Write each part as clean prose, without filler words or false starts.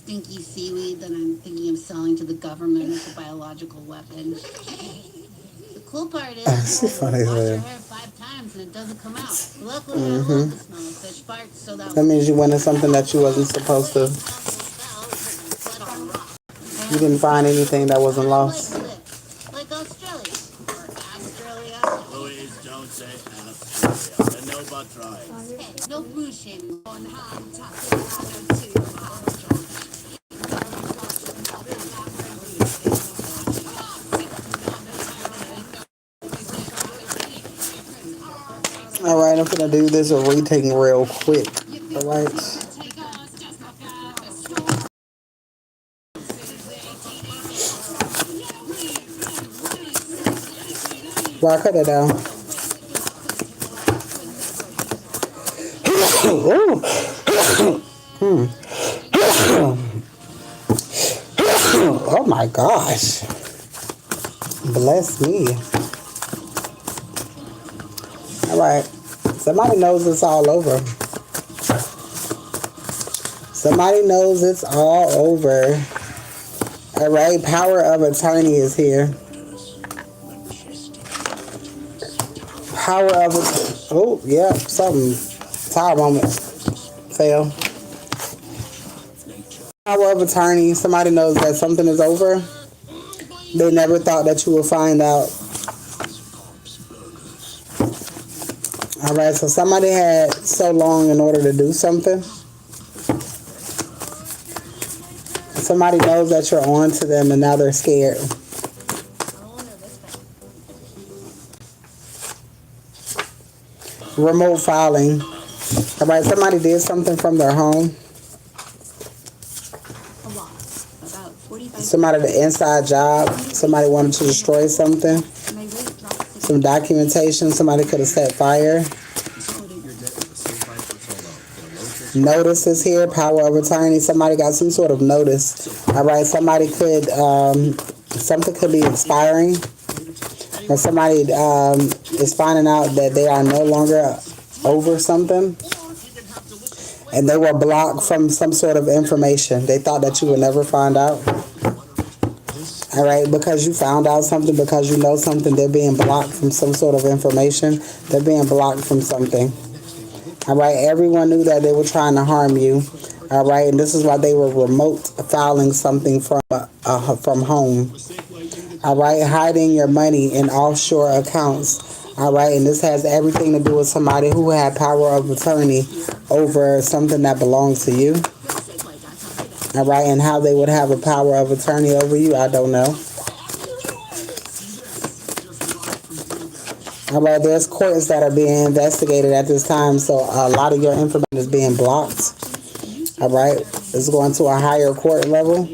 stinky seaweed that I'm thinking of selling to the government as a biological weapon. The cool part is She's funny as wash your hell. hair 5 times and it doesn't come out. Luckily, I love the smell of fish farts, so that That was means you easy. went in something that you wasn't supposed to. You didn't find anything that wasn't lost. Like Australia. Or Australia. Louise, don't say Australia. And no butt trying. Hey, no bullshit. On hand, All right, I'm gonna do this rating real quick. All right. Well, I cut it down. Oh my gosh. Bless me. All right. Somebody knows it's all over. Somebody knows it's all over. All right. Power of attorney is here. Power of attorney. Oh, yeah. Something. Tower moment. Fail. Power of attorney. Somebody knows that something is over. They never thought that you would find out. All right, so somebody had so long in order to do something. Somebody knows that you're on to them and now they're scared. Remote filing. All right, somebody did something from their home. Somebody the inside job. Somebody wanted to destroy something. Some documentation. Somebody could have set fire. Notice is here. Power of attorney. Somebody got some sort of notice. All right. Somebody could something could be expiring, or somebody is finding out that they are no longer over something, and they were blocked from some sort of information. They thought that you would never find out. All right, because you found out something, because you know something, they're being blocked from some sort of information. They're being blocked from something. All right, everyone knew that they were trying to harm you. All right, and this is why they were remote filing something from home. All right, hiding your money in offshore accounts. All right, and this has everything to do with somebody who had power of attorney over something that belongs to you. All right, and how they would have a power of attorney over you, I don't know. All right, there's courts that are being investigated at this time, so a lot of your information is being blocked. All right, it's going to a higher court level.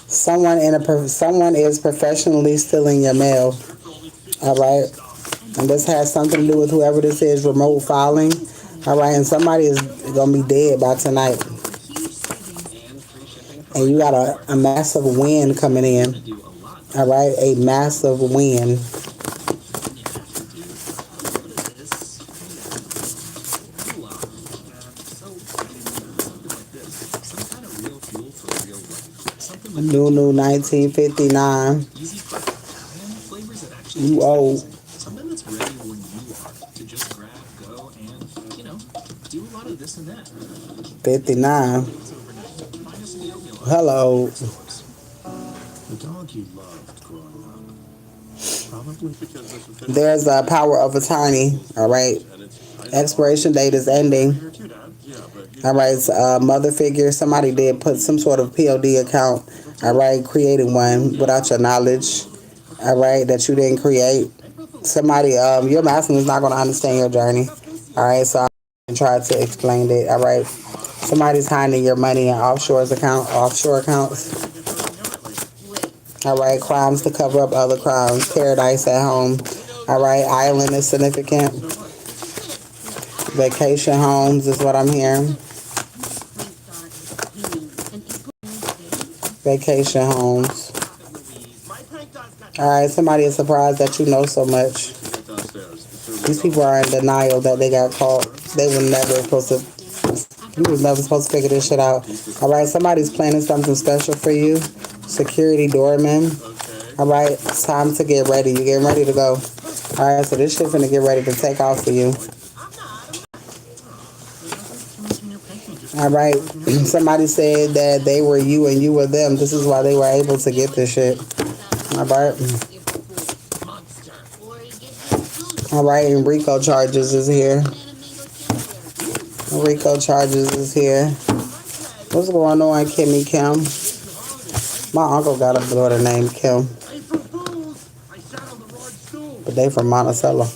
Someone is professionally stealing your mail. All right, and this has something to do with whoever this is, remote filing. All right, and somebody is gonna be dead by tonight. And you got a massive win coming in. All right, a massive win. New 1959. You owe. Something that's ready when you are to just grab, go, and do a lot of this and that. 59. Hello. The dog you loved growing up. Probably because there's a power of attorney. All right. Expiration date is ending. All right. Mother figure. Somebody did put some sort of POD account. All right. Creating one without your knowledge. All right. That you didn't create. Somebody, your masculine is not going to understand your journey. All right. So I tried to explain it. All right. Somebody's hiding your money in offshore accounts. All right, crimes to cover up other crimes. Paradise at home. All right, island is significant. Vacation homes is what I'm hearing. Vacation homes. All right, somebody is surprised that you know so much. These people are in denial that they got caught. They were never supposed to You was never supposed to figure this shit out. All right, somebody's planning something special for you. Security doorman. All right, it's time to get ready. You getting ready to go. All right, so this shit finna get ready to take off for you. All right, somebody said that they were you and you were them. This is why they were able to get this shit. All right. All right, and RICO charges is here. RICO charges is here. What's going on, Kimmy Kim? My uncle got a daughter named Kim. But they from Monticello.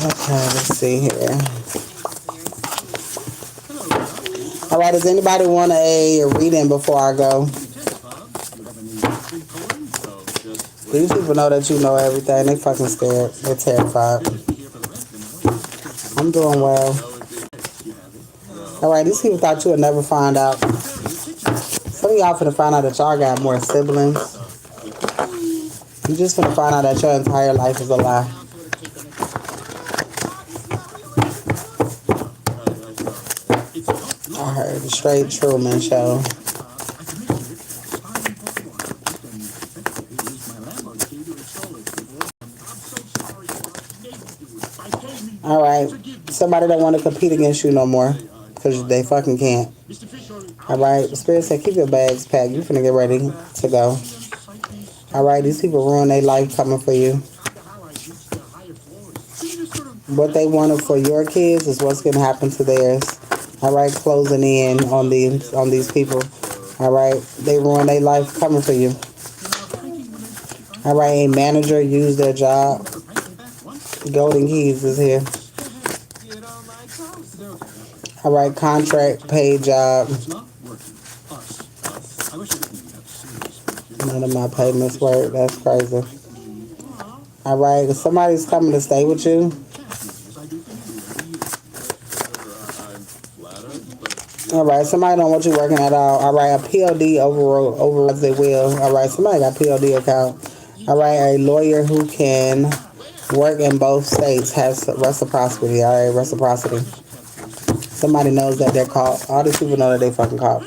Okay, let's see here. All right, does anybody want a reading before I go? These people know that you know everything. They fucking scared. They're terrified. I'm doing well. All right, these people thought you would never find out. Some of y'all finna find out that y'all got more siblings. You just finna find out that your entire life is a lie. I heard the straight Truman Show. All right, somebody don't want to compete against you no more because they fucking can't. All right, Spirit said keep your bags packed. You finna get ready to go. All right, these people ruin their life coming for you. What they wanted for your kids is what's gonna happen to theirs. All right, closing in on these people. All right, they ruin their life coming for you. All right, a manager used their job. Golden Keys is here. All right, contract, paid job. None of my payments work. That's crazy. All right, if somebody's coming to stay with you. All right, somebody don't want you working at all. All right, a PLD overrides their will. All right, somebody got PLD account. All right, a lawyer who can work in both states has reciprocity. All right, reciprocity. Somebody knows that they're caught. All these people know that they fucking caught.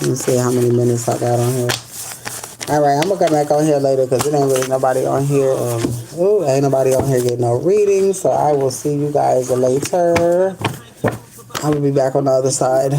Let me see how many minutes I got on here. All right, I'm going to come back on here later because it ain't really nobody on here. Ain't nobody on here getting no reading. So I will see you guys later. I will be back on the other side.